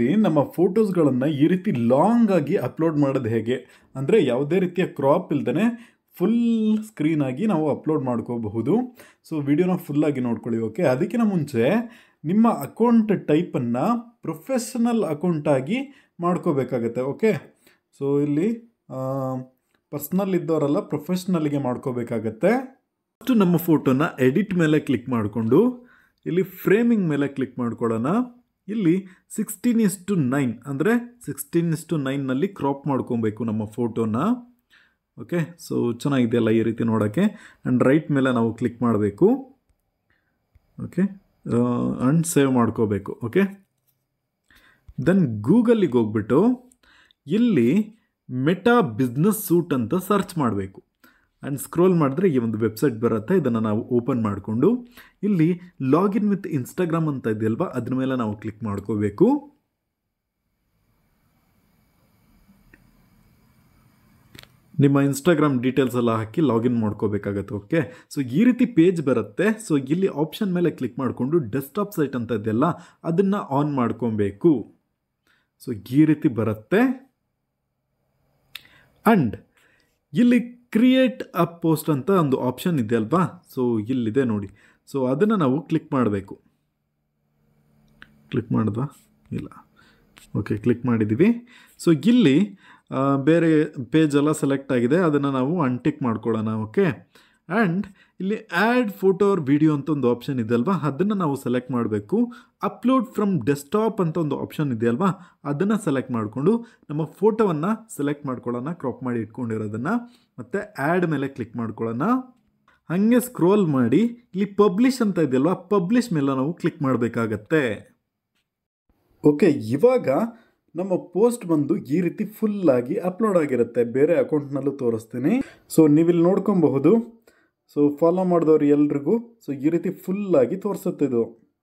ನಮ್ಮ ಫೋಟೋಸ್ಗಳನ್ನು ಈ ರೀತಿ ಲಾಂಗ್ ಆಗಿ ಅಪ್ಲೋಡ್ ಮಾಡೋದು ಹೇಗೆ ಅಂದರೆ ಯಾವುದೇ ರೀತಿಯ ಕ್ರಾಪ್ ಇಲ್ದೇ ಫುಲ್ ಸ್ಕ್ರೀನ್ ಆಗಿ ನಾವು ಅಪ್ಲೋಡ್ ಮಾಡ್ಕೋಬಹುದು. ಸೊ ವಿಡಿಯೋನ ಫುಲ್ಲಾಗಿ ನೋಡ್ಕೊಳ್ಳಿ. ಓಕೆ, ಅದಕ್ಕಿಂತ ಮುಂಚೆ ನಿಮ್ಮ ಅಕೌಂಟ್ ಟೈಪನ್ನು ಪ್ರೊಫೆಷನಲ್ ಅಕೌಂಟಾಗಿ ಮಾಡ್ಕೋಬೇಕಾಗತ್ತೆ. ಓಕೆ, ಸೊ ಇಲ್ಲಿ ಪರ್ಸ್ನಲ್ ಇದ್ದವರೆಲ್ಲ ಪ್ರೊಫೆಷ್ನಲ್ಗೆ ಮಾಡ್ಕೋಬೇಕಾಗತ್ತೆ. ಫಸ್ಟು ನಮ್ಮ ಫೋಟೋನ ಎಡಿಟ್ ಮೇಲೆ ಕ್ಲಿಕ್ ಮಾಡಿಕೊಂಡು ಇಲ್ಲಿ ಫ್ರೇಮಿಂಗ್ ಮೇಲೆ ಕ್ಲಿಕ್ ಮಾಡ್ಕೊಳ್ಳೋಣ. ಇಲ್ಲಿ 16:9 ಅಂದರೆ 16:9ನಲ್ಲಿ ಕ್ರಾಪ್ ಮಾಡ್ಕೊಬೇಕು ನಮ್ಮ ಫೋಟೋನ. ಓಕೆ, ಸೊ ಚೆನ್ನಾಗಿದೆಯಲ್ಲ ಈ ರೀತಿ ನೋಡೋಕ್ಕೆ. ಆ್ಯಂಡ್ ರೈಟ್ ಮೇಲೆ ನಾವು ಕ್ಲಿಕ್ ಮಾಡಬೇಕು. ಓಕೆ, ಆ್ಯಂಡ್ ಸೇವ್ ಮಾಡ್ಕೋಬೇಕು. ಓಕೆ, ದೆನ್ ಗೂಗಲ್ಲಿಗೆ ಹೋಗ್ಬಿಟ್ಟು ಇಲ್ಲಿ ಮೆಟಾ ಬಿಸ್ನೆಸ್ ಸೂಟ್ ಅಂತ ಸರ್ಚ್ ಮಾಡಬೇಕು. ಆ್ಯಂಡ್ ಸ್ಕ್ರೋಲ್ ಮಾಡಿದ್ರೆ ಈ ಒಂದು ವೆಬ್ಸೈಟ್ ಬರುತ್ತೆ. ಇದನ್ನು ನಾವು ಓಪನ್ ಮಾಡಿಕೊಂಡು ಇಲ್ಲಿ ಲಾಗಿನ್ ವಿತ್ ಇನ್ಸ್ಟಾಗ್ರಾಮ್ ಅಂತ ಇದೆಯಲ್ವಾ, ಅದ್ರ ಮೇಲೆ ನಾವು ಕ್ಲಿಕ್ ಮಾಡ್ಕೋಬೇಕು. ನಿಮ್ಮ ಇನ್ಸ್ಟಾಗ್ರಾಮ್ ಡೀಟೇಲ್ಸ್ ಎಲ್ಲ ಹಾಕಿ ಲಾಗಿನ್ ಮಾಡ್ಕೋಬೇಕಾಗತ್ತೆ. ಓಕೆ, ಸೊ ಈ ರೀತಿ ಪೇಜ್ ಬರುತ್ತೆ. ಸೊ ಇಲ್ಲಿ ಆಪ್ಷನ್ ಮೇಲೆ ಕ್ಲಿಕ್ ಮಾಡಿಕೊಂಡು ಡೆಸ್ಕ್ಟಾಪ್ ಸೈಟ್ ಅಂತ ಇದೆಯಲ್ಲ ಅದನ್ನು ಆನ್ ಮಾಡ್ಕೊಬೇಕು. ಸೊ ಈ ರೀತಿ ಬರುತ್ತೆ. ಆ್ಯಂಡ್ ಇಲ್ಲಿ ಕ್ರಿಯೇಟ್ ಅ ಪೋಸ್ಟ್ ಅಂತ ಒಂದು ಆಪ್ಷನ್ ಇದೆ ಅಲ್ವಾ, ಸೊ ಇಲ್ಲಿದೆ ನೋಡಿ. ಸೊ ಅದನ್ನು ನಾವು ಕ್ಲಿಕ್ ಮಾಡಬೇಕು. ಕ್ಲಿಕ್ ಮಾಡಿದ್ವಾ? ಇಲ್ಲ. ಓಕೆ, ಕ್ಲಿಕ್ ಮಾಡಿದ್ದೀವಿ. ಸೊ ಇಲ್ಲಿ ಬೇರೆ ಪೇಜೆಲ್ಲ ಸೆಲೆಕ್ಟ್ ಆಗಿದೆ, ಅದನ್ನು ನಾವು ಅನ್ಟಿಕ್ ಮಾಡ್ಕೊಳ್ಳೋಣ. ಓಕೆ, ಆ್ಯಂಡ್ ಇಲ್ಲಿ ಆ್ಯಡ್ ಫೋಟೋ ಆರ್ ವಿಡಿಯೋ ಅಂತ ಒಂದು ಆಪ್ಷನ್ ಇದೆ ಅಲ್ವಾ, ಅದನ್ನು ನಾವು ಸೆಲೆಕ್ಟ್ ಮಾಡಬೇಕು. ಅಪ್ಲೋಡ್ ಫ್ರಮ್ ಡೆಸ್ಕ್ಟಾಪ್ ಅಂತ ಒಂದು ಆಪ್ಷನ್ ಇದೆ ಅಲ್ವಾ, ಅದನ್ನು ಸೆಲೆಕ್ಟ್ ಮಾಡಿಕೊಂಡು ನಮ್ಮ ಫೋಟೋವನ್ನು ಸೆಲೆಕ್ಟ್ ಮಾಡ್ಕೊಳ್ಳೋಣ, ಕ್ರಾಪ್ ಮಾಡಿ ಇಟ್ಕೊಂಡಿರೋದನ್ನು. ಮತ್ತು ಆ್ಯಡ್ ಮೇಲೆ ಕ್ಲಿಕ್ ಮಾಡ್ಕೊಳ್ಳೋಣ. ಹಾಗೆ ಸ್ಕ್ರೋಲ್ ಮಾಡಿ ಇಲ್ಲಿ ಪಬ್ಲಿಷ್ ಅಂತ ಇದೆಯಲ್ವಾ, ಪಬ್ಲಿಷ್ ಮೇಲೆ ನಾವು ಕ್ಲಿಕ್ ಮಾಡಬೇಕಾಗತ್ತೆ. ಓಕೆ, ಇವಾಗ ನಮ್ಮ ಪೋಸ್ಟ್ ಬಂದು ಈ ರೀತಿ ಫುಲ್ಲಾಗಿ ಅಪ್ಲೋಡ್ ಆಗಿರುತ್ತೆ. ಬೇರೆ ಅಕೌಂಟ್ನಲ್ಲೂ ತೋರಿಸ್ತೀನಿ. ಸೊ ನೀವಿಲ್ಲಿ ನೋಡ್ಕೊಬಹುದು. ಸೊ ಫಾಲೋ ಮಾಡಿದವ್ರು ಎಲ್ರಿಗೂ ಸೊ ಈ ರೀತಿ ಫುಲ್ಲಾಗಿ ತೋರಿಸುತ್ತೆ ಇದು.